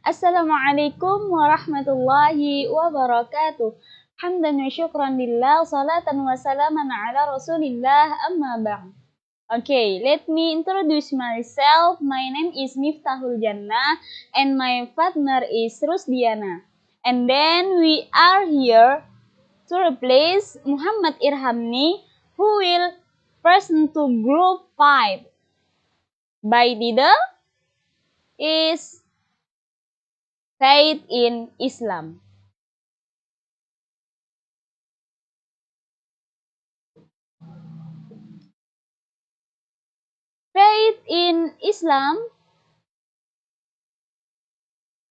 Assalamualaikum warahmatullahi wabarakatuh. Hamdan wa syukran lillah, salatan wa salaman ala rasulillah, amma ba'd. Okay, let me introduce myself. My name is Miftahul Jannah and my partner is Rusdiana. And then we are here to replace Muhammad Irhamni, who will present to group 5. By title is Faith in Islam. Faith in Islam,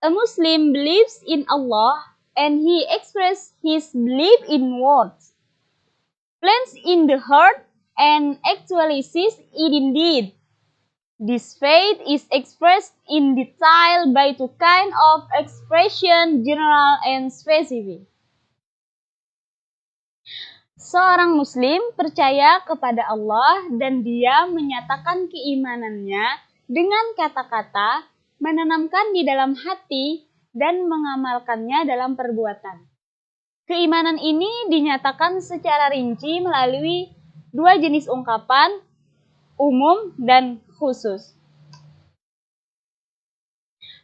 a Muslim believes in Allah and he expresses his belief in words, plans in the heart, and actually sees it in deed. This faith is expressed in detail by two kinds of expression, general and specific. Seorang Muslim percaya kepada Allah dan dia menyatakan keimanannya dengan kata-kata, menanamkan di dalam hati, dan mengamalkannya dalam perbuatan. Keimanan ini dinyatakan secara rinci melalui dua jenis ungkapan, umum dan khusus.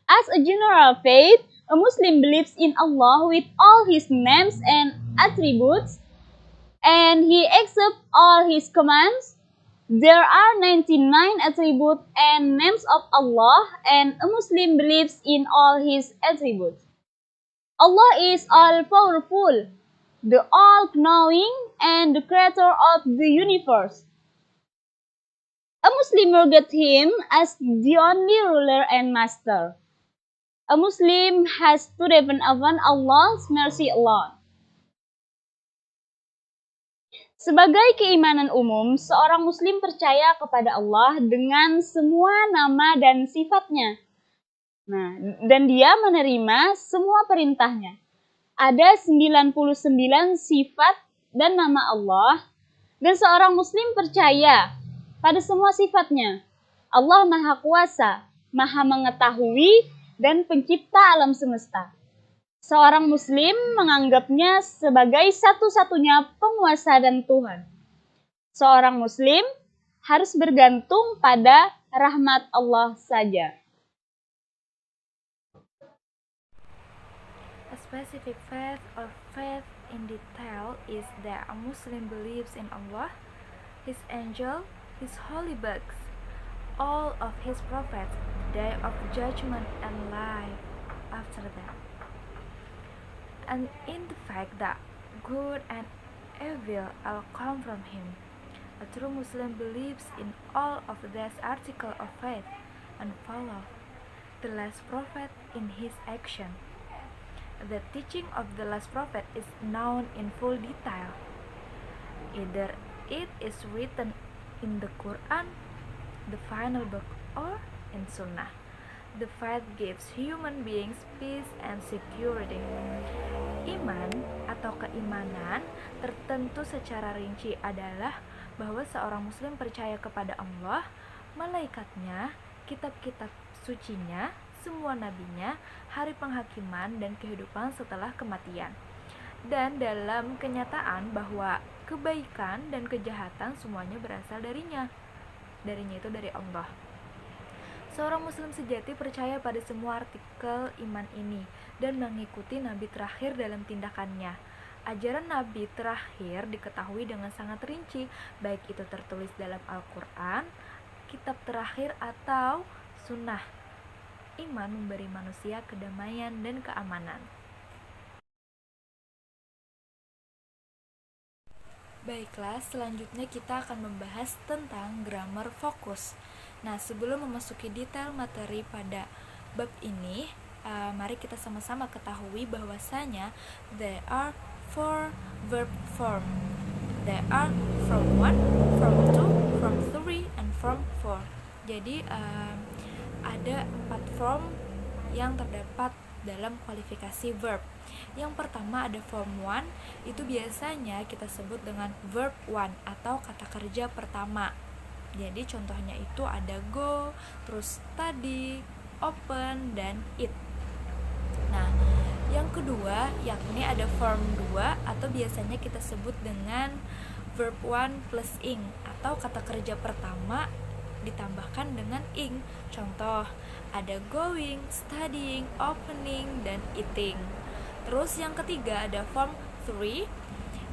As a general faith, a Muslim believes in Allah with all his names and attributes, and he accepts all his commands. There are 99 attributes and names of Allah, and a Muslim believes in all his attributes. Allah is all-powerful, the all-knowing, and the creator of the universe. A Muslim regards him as the only ruler and master. A Muslim has to depend upon Allah's mercy alone. Sebagai keimanan umum, seorang Muslim percaya kepada Allah dengan semua nama dan sifatnya. Dan dia menerima semua perintahnya. Ada 99 sifat dan nama Allah, dan seorang Muslim percaya pada semua sifatnya. Allah Maha Kuasa, Maha Mengetahui, dan Pencipta alam semesta. Seorang Muslim menganggapnya sebagai satu-satunya penguasa dan Tuhan. Seorang Muslim harus bergantung pada rahmat Allah saja. A specific faith or faith in detail is that a Muslim believes in Allah, His angel, His holy books, all of His prophets, the day of judgment, and life after that. And in the fact that good and evil all come from Him. A true Muslim believes in all of these articles of faith and follow the last prophet in his action. The teaching of the last prophet is known in full detail. Either it is written in the Quran, the final book, or in Sunnah. The faith gives human beings peace and security. Iman atau keimanan tertentu secara rinci adalah bahwa seorang Muslim percaya kepada Allah, malaikatnya, kitab-kitab sucinya, semua nabinya, hari penghakiman, dan kehidupan setelah kematian. Dan dalam kenyataan bahwa kebaikan dan kejahatan semuanya berasal darinya itu dari Allah. Seorang Muslim sejati percaya pada semua artikel iman ini dan mengikuti Nabi terakhir dalam tindakannya. Ajaran Nabi terakhir diketahui dengan sangat rinci, baik itu tertulis dalam Al-Quran, kitab terakhir, atau sunnah. Iman memberi manusia kedamaian dan keamanan. Baiklah, selanjutnya kita akan membahas tentang grammar fokus. Nah, sebelum memasuki detail materi pada bab ini, mari kita sama-sama ketahui bahwasanya there are 4 verb form. There are from 1, from 2, from 3, and from 4. Jadi ada 4 form yang terdapat dalam kualifikasi verb. Yang pertama ada form 1, itu biasanya kita sebut dengan verb 1 atau kata kerja pertama. Jadi contohnya itu ada go, terus study, open, dan eat. Nah, yang kedua yakni ada form 2 atau biasanya kita sebut dengan verb 1 plus ing atau kata kerja pertama ditambahkan dengan ing. Contoh, ada going, studying, opening, dan eating. Terus yang ketiga ada form 3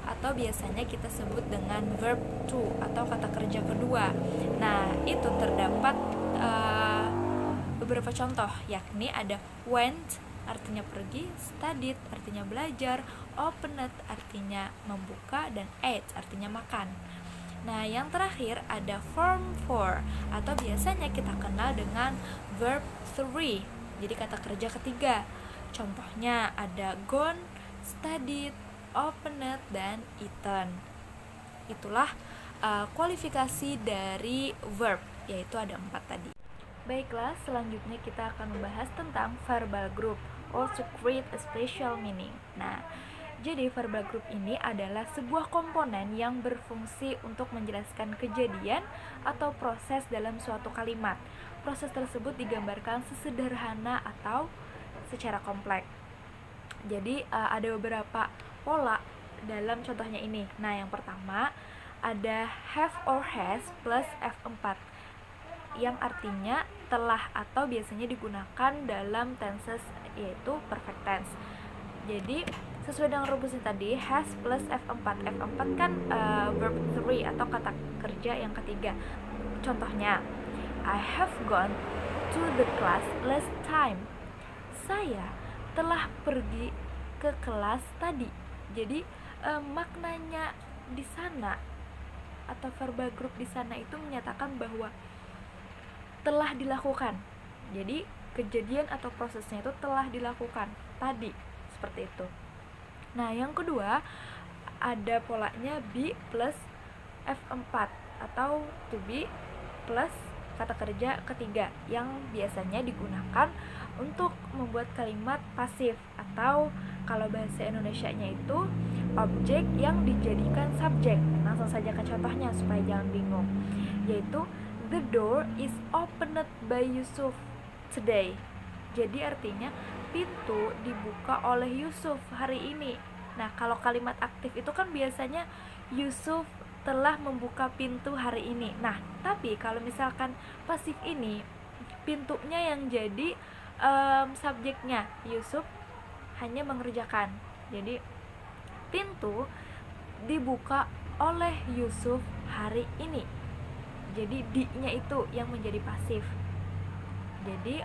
atau biasanya kita sebut dengan verb 2 atau kata kerja kedua. Nah, itu terdapat beberapa contoh, yakni ada went artinya pergi, studied artinya belajar, opened artinya membuka, dan ate artinya makan. Nah, yang terakhir ada form 4 atau biasanya kita kenal dengan verb 3. Jadi kata kerja ketiga. Contohnya ada gone, studied, opened, dan eaten. Itulah kualifikasi dari verb, yaitu ada 4 tadi. Baiklah, selanjutnya kita akan membahas tentang verbal group, also create a special meaning. Nah, jadi verbal group ini adalah sebuah komponen yang berfungsi untuk menjelaskan kejadian atau proses dalam suatu kalimat. Proses tersebut digambarkan sesederhana atau secara kompleks. Jadi ada beberapa pola dalam contohnya ini. Nah, yang pertama ada have or has plus F4 yang artinya telah atau biasanya digunakan dalam tenses yaitu perfect tense. Jadi sesuai dengan rumusnya tadi, has plus F4. F4 kan verb 3 atau kata kerja yang ketiga. Contohnya, I have gone to the class last time. Saya telah pergi ke kelas tadi. Jadi maknanya di sana atau verbal group di sana itu menyatakan bahwa telah dilakukan. Jadi kejadian atau prosesnya itu telah dilakukan tadi, seperti itu. Nah, yang kedua ada polanya be plus F4 atau to be plus kata kerja ketiga yang biasanya digunakan untuk membuat kalimat pasif atau kalau bahasa Indonesianya itu objek yang dijadikan subjek. Langsung saja ke contohnya supaya jangan bingung, yaitu the door is opened by Yusuf today. Jadi artinya pintu dibuka oleh Yusuf hari ini. Nah, kalau kalimat aktif itu kan biasanya Yusuf telah membuka pintu hari ini. Nah, tapi kalau misalkan pasif ini pintunya yang jadi subjeknya, Yusuf hanya mengerjakan. Jadi pintu dibuka oleh Yusuf hari ini. Jadi di-nya itu yang menjadi pasif. Jadi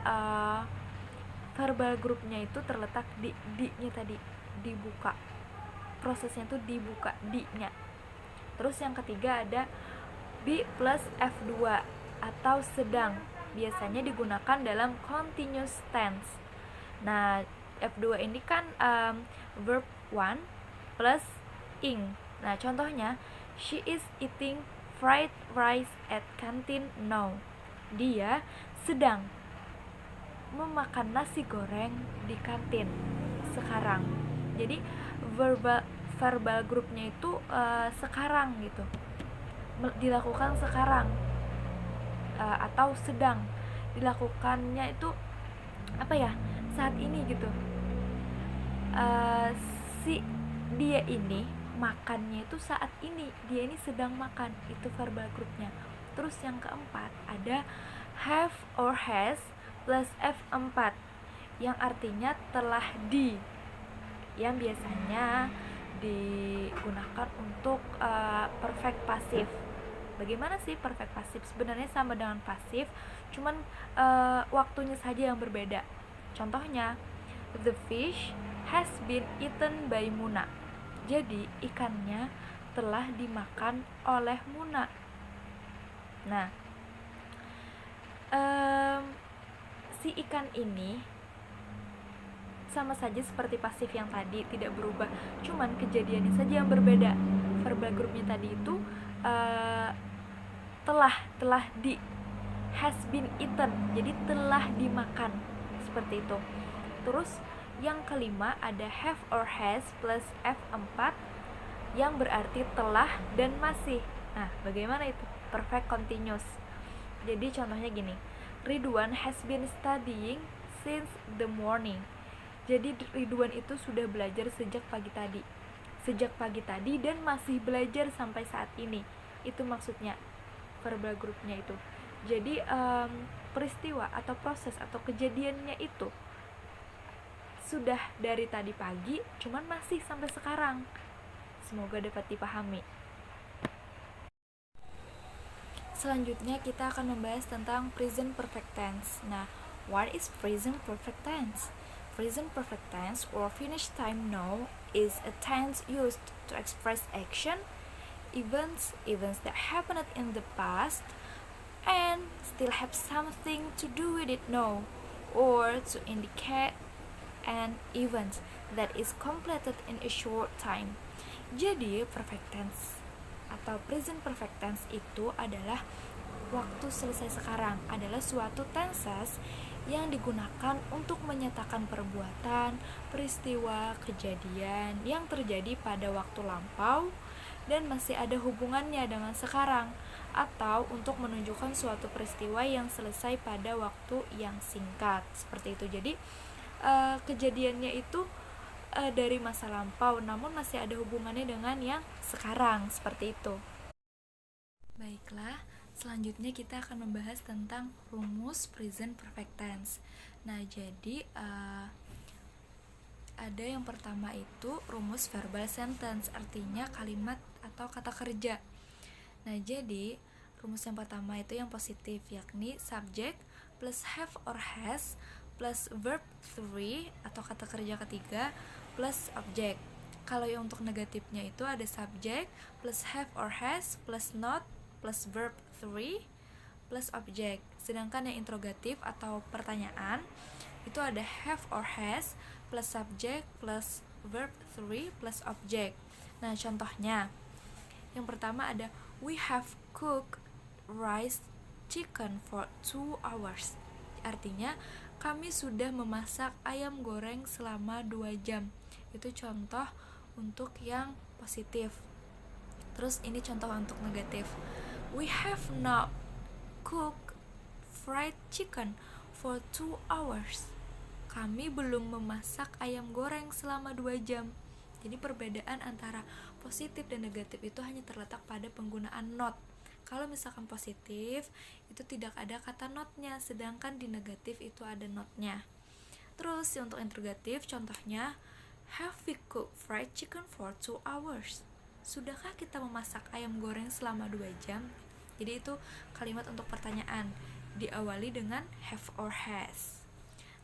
verbal groupnya itu terletak di di-nya tadi, dibuka. Prosesnya itu dibuka, di-nya. Terus yang ketiga ada be plus F2 atau sedang. Biasanya digunakan dalam continuous tense. Nah, F2 ini kan verb 1 plus ing. Nah, contohnya she is eating fried rice at canteen now. Dia sedang memakan nasi goreng di kantin sekarang. Jadi verbal grupnya itu sekarang gitu, dilakukan sekarang atau sedang dilakukannya itu apa ya, saat ini gitu. Si dia ini makannya itu saat ini, dia ini sedang makan, itu verbal groupnya. Terus yang keempat ada have or has plus F4 yang artinya telah di, yang biasanya digunakan untuk perfect pasif. Bagaimana sih perfect pasif? Sebenarnya sama dengan pasif, cuman waktunya saja yang berbeda. Contohnya, the fish has been eaten by Muna. Jadi ikannya telah dimakan oleh Muna. Nah, si ikan ini sama saja seperti pasif yang tadi, tidak berubah, cuman kejadiannya saja yang berbeda. Verbal groupnya tadi itu telah di, has been eaten, jadi telah dimakan, seperti itu. Terus yang kelima ada have or has plus F4 yang berarti telah dan masih. Nah, bagaimana itu? Perfect continuous. Jadi contohnya gini, Ridwan has been studying since the morning. Jadi Ridwan itu sudah belajar sejak pagi tadi dan masih belajar sampai saat ini. Itu maksudnya verbal groupnya itu. Jadi peristiwa atau proses atau kejadiannya itu sudah dari tadi pagi, cuman masih sampai sekarang. Semoga dapat dipahami. Selanjutnya kita akan membahas tentang present perfect tense. Nah, what is present perfect tense? Present perfect tense or finished time now is a tense used to express action, events that happened in the past and still have something to do with it now, or to indicate an event that is completed in a short time. Jadi perfect tense atau present perfect tense itu adalah waktu selesai sekarang, adalah suatu tenses yang digunakan untuk menyatakan perbuatan, peristiwa, kejadian yang terjadi pada waktu lampau dan masih ada hubungannya dengan sekarang, atau untuk menunjukkan suatu peristiwa yang selesai pada waktu yang singkat. Seperti itu. Jadi kejadiannya itu dari masa lampau, namun masih ada hubungannya dengan yang sekarang, seperti itu. Baiklah, selanjutnya kita akan membahas tentang rumus present perfect tense. Nah, jadi ada yang pertama itu rumus verbal sentence, artinya kalimat atau kata kerja. Nah, jadi rumus yang pertama itu yang positif, yakni subject plus have or has plus verb 3 atau kata kerja ketiga plus object. Kalau yang untuk negatifnya itu ada subject plus have or has plus not plus verb 3 plus object. Sedangkan yang interrogatif atau pertanyaan itu ada have or has plus subject plus verb 3 plus object. Nah, contohnya yang pertama ada we have cooked rice chicken for 2 hours. Artinya kami sudah memasak ayam goreng selama 2 jam. Itu contoh untuk yang positif. Terus ini contoh untuk negatif. We have not cooked fried chicken for 2 hours. Kami belum memasak ayam goreng selama 2 jam. Jadi perbedaan antara positif dan negatif itu hanya terletak pada penggunaan not. Kalau misalkan positif, itu tidak ada kata notnya, sedangkan di negatif itu ada notnya. Terus untuk interrogatif, contohnya have we cooked fried chicken for 2 hours? Sudahkah kita memasak ayam goreng selama 2 jam? Jadi itu kalimat untuk pertanyaan, diawali dengan have or has.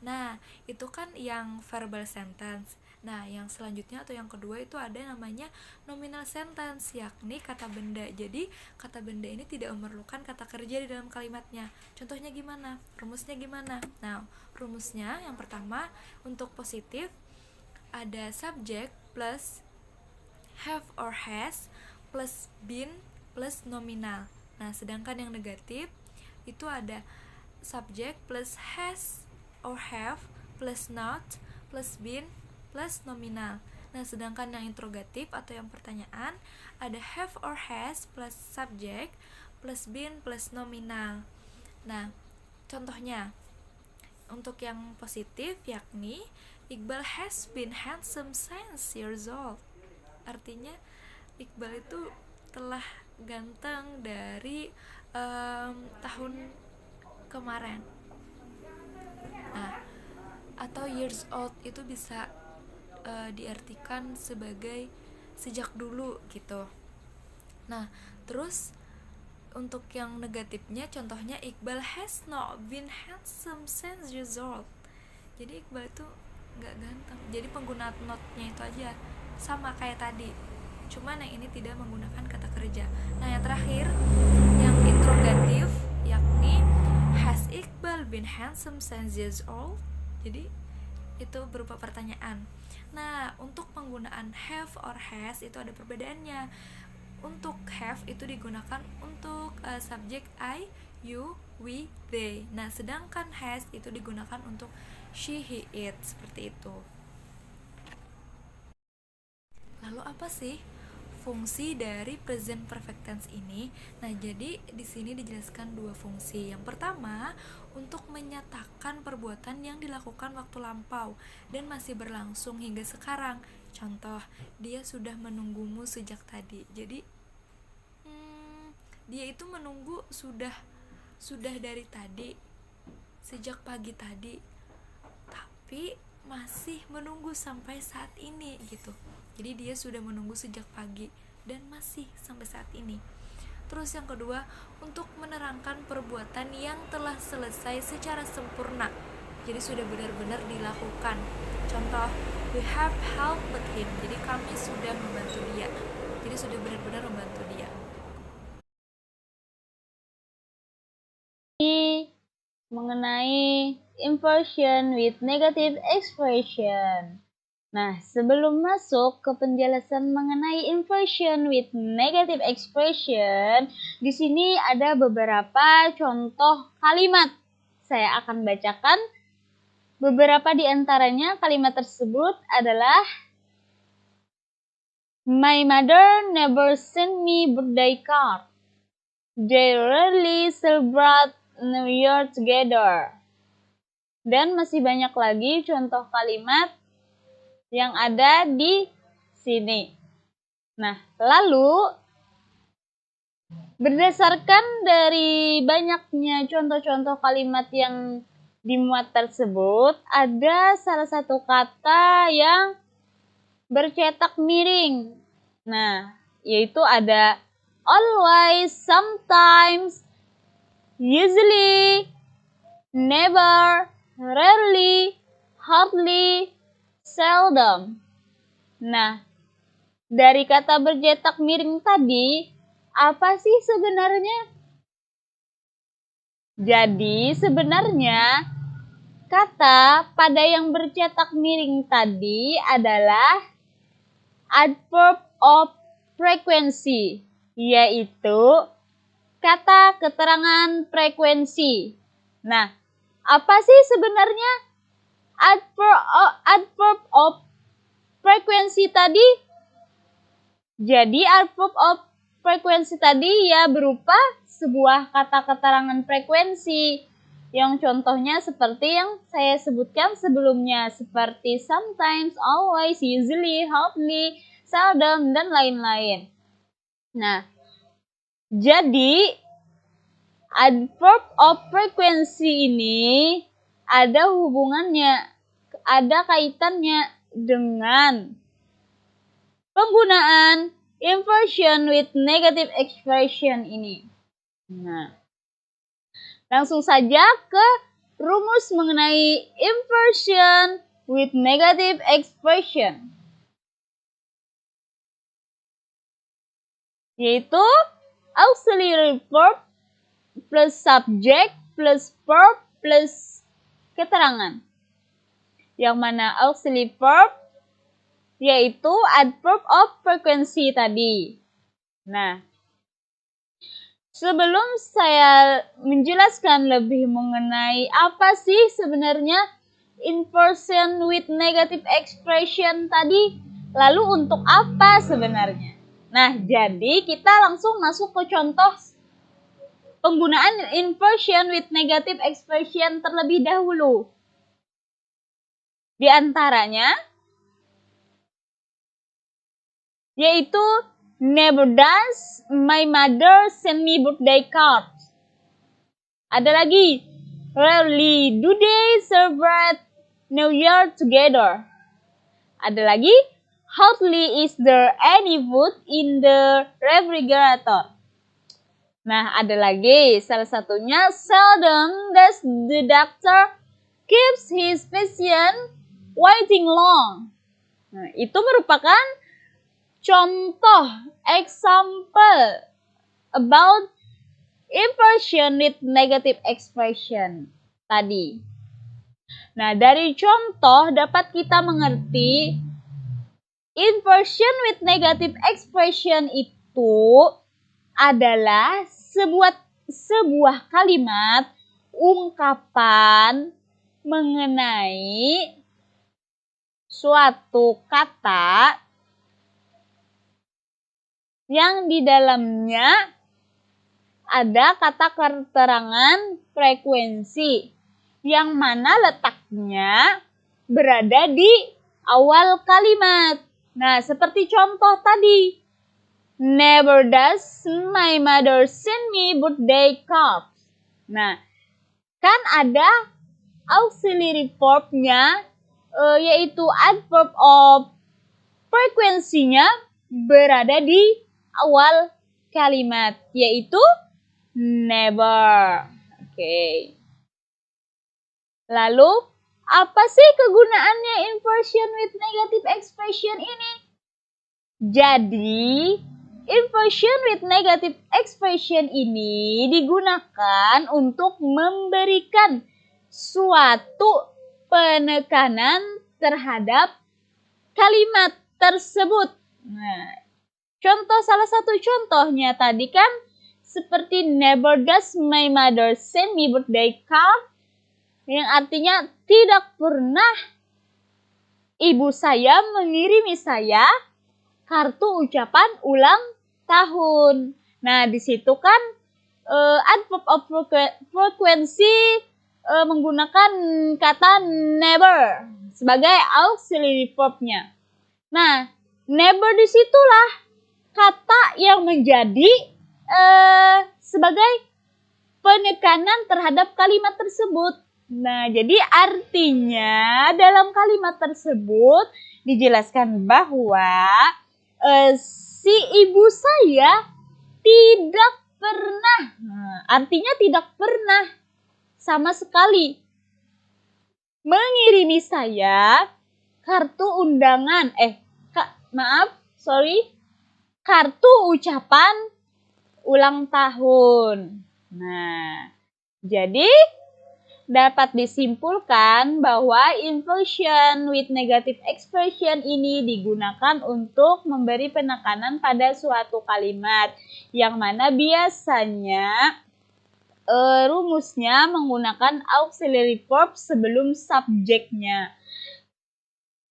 Nah, itu kan yang verbal sentence. Nah, yang selanjutnya atau yang kedua itu ada namanya nominal sentence, yakni kata benda. Jadi, kata benda ini tidak memerlukan kata kerja di dalam kalimatnya. Contohnya gimana? Rumusnya gimana? Nah, rumusnya yang pertama untuk positif ada subject plus have or has plus been plus nominal. Nah, sedangkan yang negatif itu ada subject plus has or have plus not plus been plus nominal. Nah, sedangkan yang interrogatif atau yang pertanyaan ada have or has plus subject plus been plus nominal. Nah, contohnya untuk yang positif yakni Iqbal has been handsome since years old. Artinya Iqbal itu telah ganteng dari tahun kemarin. Nah, atau years old itu bisa diartikan sebagai sejak dulu gitu. Nah, terus untuk yang negatifnya contohnya Iqbal has not been handsome since years old. Jadi Iqbal itu gak ganteng. Jadi penggunaan notnya itu aja sama kayak tadi, cuman yang ini tidak menggunakan kata kerja. Nah, yang terakhir yang interrogatif yakni has Iqbal been handsome since years old. Jadi itu berupa pertanyaan. Nah, untuk penggunaan have or has itu ada perbedaannya. Untuk have itu digunakan untuk subjek I, you, we, they. Nah, sedangkan has itu digunakan untuk she, he, it, seperti itu. Lalu apa sih fungsi dari present perfect tense ini. Nah, jadi di sini dijelaskan dua fungsi. Yang pertama, untuk menyatakan perbuatan yang dilakukan waktu lampau dan masih berlangsung hingga sekarang. Contoh, dia sudah menunggumu sejak tadi. Jadi dia itu menunggu sudah dari tadi, sejak pagi tadi, tapi masih menunggu sampai saat ini gitu. Jadi dia sudah menunggu sejak pagi dan masih sampai saat ini. Terus yang kedua, untuk menerangkan perbuatan yang telah selesai secara sempurna, jadi sudah benar-benar dilakukan. Contoh, we have helped him, jadi kami sudah membantu dia, jadi sudah benar-benar membantu dia. Mengenai inversion with negative expression. Nah, sebelum masuk ke penjelasan mengenai inversion with negative expression, di sini ada beberapa contoh kalimat. Saya akan bacakan beberapa di antaranya. Kalimat tersebut adalah My mother never sent me birthday card. They rarely celebrate New Year together. Dan masih banyak lagi contoh kalimat yang ada di sini. Nah, lalu berdasarkan dari banyaknya contoh-contoh kalimat yang dimuat tersebut, ada salah satu kata yang bercetak miring. Nah, yaitu ada always, sometimes, usually, never, rarely, hardly, seldom. Nah, dari kata bercetak miring tadi, apa sih sebenarnya? Jadi, sebenarnya kata pada yang bercetak miring tadi adalah adverb of frequency, yaitu kata keterangan frekuensi. Nah, apa sih sebenarnya adverb of frequency tadi? Jadi adverb of frequency tadi ya berupa sebuah kata keterangan frekuensi yang contohnya seperti yang saya sebutkan sebelumnya, seperti sometimes, always, usually, hardly, seldom, dan lain-lain. Nah, jadi adverb of frequency ini ada hubungannya, ada kaitannya dengan penggunaan inversion with negative expression ini. Nah, langsung saja ke rumus mengenai inversion with negative expression, yaitu auxiliary verb plus subject plus verb plus keterangan. Yang mana auxiliary verb yaitu adverb of frequency tadi. Nah, sebelum saya menjelaskan lebih mengenai apa sih sebenarnya inversion with negative expression tadi, lalu untuk apa sebenarnya? Nah, jadi kita langsung masuk ke contoh penggunaan inversion with negative expression terlebih dahulu. Di antaranya yaitu never does my mother send me birthday cards. Ada lagi, rarely do they celebrate New Year together. Ada lagi, hardly is there any food in the refrigerator. Nah, ada lagi, salah satunya, seldom does the doctor keeps his patient waiting long. Nah, itu merupakan contoh, example about inversion with negative expression tadi. Nah, dari contoh dapat kita mengerti inversion with negative expression itu adalah sebuah kalimat, ungkapan mengenai suatu kata yang di dalamnya ada kata keterangan frekuensi yang mana letaknya berada di awal kalimat. Nah, seperti contoh tadi. Never does my mother send me birthday cards. Nah, kan ada auxiliary verb-nya, yaitu adverb of frekuensinya berada di awal kalimat, yaitu never. Oke. Lalu, apa sih kegunaannya inversion with negative expression ini? Jadi, inversion with negative expression ini digunakan untuk memberikan suatu penekanan terhadap kalimat tersebut. Nah, salah satu contohnya tadi kan seperti never does my mother send me birthday card, yang artinya tidak pernah ibu saya mengirimi saya kartu ucapan ulang tahun. Nah, di situ kan adverb of frequency menggunakan kata never sebagai auxiliary verb-nya. Nah, never disitulah kata yang menjadi sebagai penekanan terhadap kalimat tersebut. Nah, jadi artinya dalam kalimat tersebut dijelaskan bahwa si ibu saya tidak pernah, artinya tidak pernah sama sekali mengirimi saya kartu undangan, kartu ucapan ulang tahun. Nah, jadi dapat disimpulkan bahwa inversion with negative expression ini digunakan untuk memberi penekanan pada suatu kalimat yang mana biasanya rumusnya menggunakan auxiliary verb sebelum subjeknya.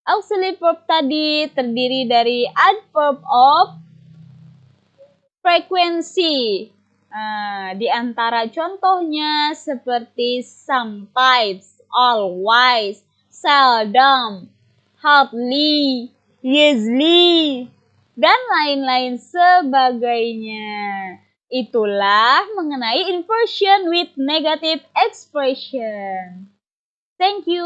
Auxiliary verb tadi terdiri dari adverb of frequency. Di antara contohnya seperti sometimes, always, seldom, hardly, usually, dan lain-lain sebagainya. Itulah mengenai inversion with negative expression. Thank you.